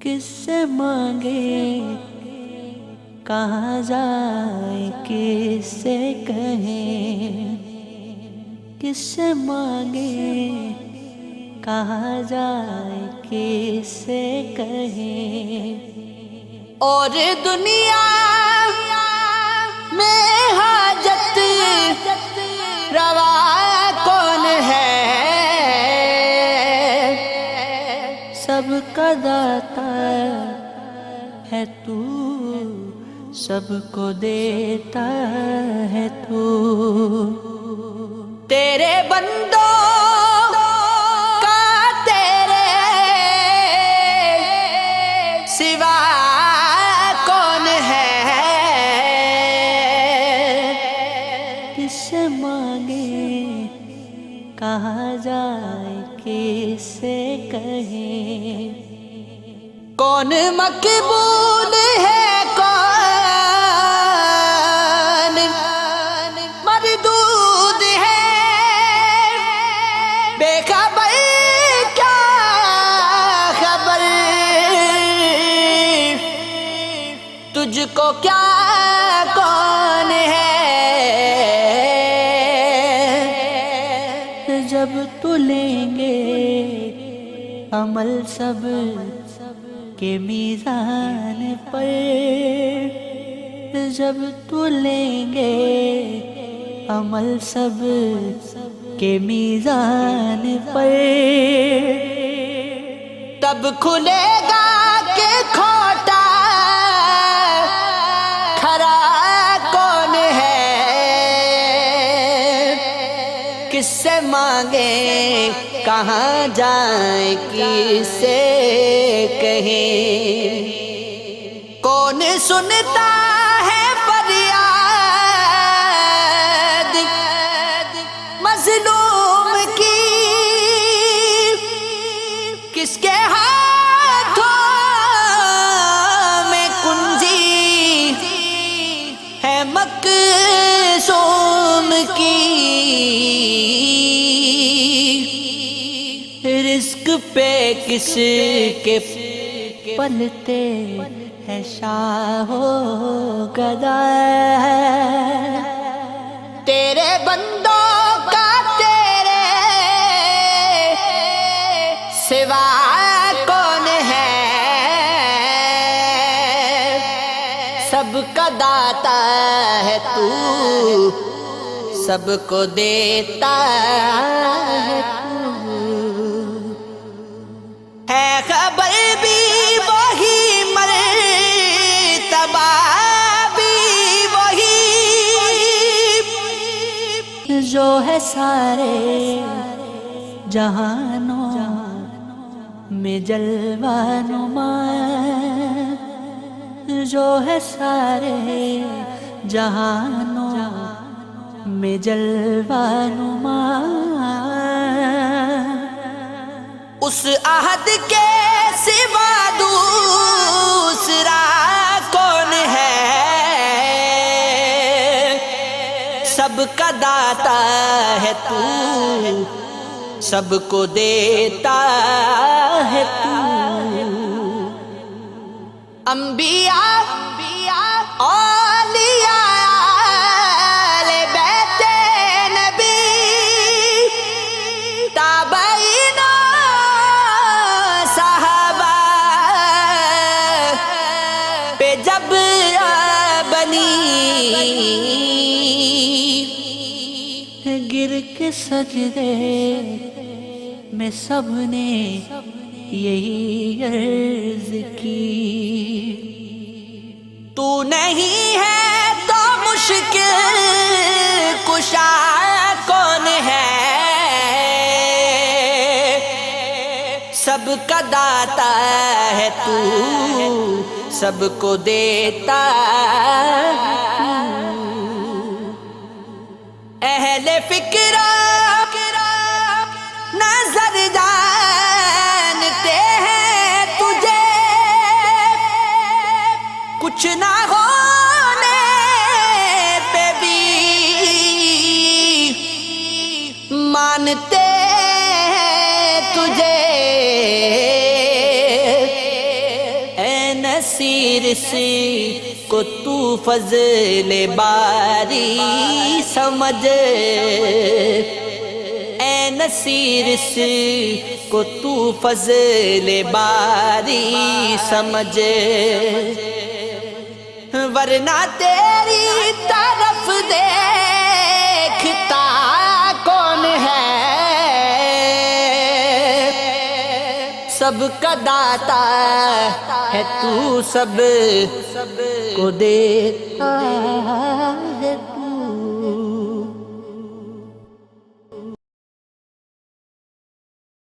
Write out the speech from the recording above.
کس سے مانگے کہاں جائے کس سے کہیں، کس سے مانگے کہاں جائے کس سے کہیں، اور دنیا میں حاجت روا کون ہے، سب کا داتا ہے تو، سب کو دیتا ہے تو، تیرے بندوں کا تیرے سوا کون ہے، کس سے مانگے کہاں جائے کس سے کہیں، کون مقبول ہے کون مردود ہے، بے خبر کیا خبر، تجھ کو کیا کون ہے، جب تو لیں گے عمل سب کے میزان پر، جب تو لیں گے عمل سب کے میزان پر، تب کھلے گا کہ کھوٹا کھرا کون ہے، کس سے مانگے کہاں جائیں کس سے کہیں، کون سنتا ہے فریاد مظلوم کی، کس کے ہاتھوں میں کنجی ہے مقصوم کی، رزق پہ کس کے پلتے ہے شاہ و گدا، تیرے بندوں کا تیرے سوا کون ہے، سب کا داتا ہے تو، سب کو دیتا ہے تو، ہے خبر بھی وہی مرتبہ بھی وہی، جو ہے سارے جہانوں میں جلوہ نماں، جو ہے سارے جہانوں میں جلوہ نماں، اس عہد کے سوا دوسرا کون ہے، سب کا داتا ہے تو، سب کو دیتا ہے تو، انبیاء اولیاء اہل بیت نبی، تابعین صحابہ پہ جب بنی، گر کے سجدے میں سب نے یہی عرض کی، تو نہیں ہے تو مشکل کشا کون ہے، سب کا داتا ہے تو، سب کو دیتا ہے تو، اہل فکر نظر جانتے ہیں تجھے، کچھ نہ ہونے پہ بھی مانتے ہیں تجھے، نصیر اس کو تو فضل باری سمجھ، اے نصیر اس کو تو فضل باری سمجھ، ورنہ تیری طرف دیکھتا کون ہے، سب کا داتا ہے تو، سب کو دیتا ہے۔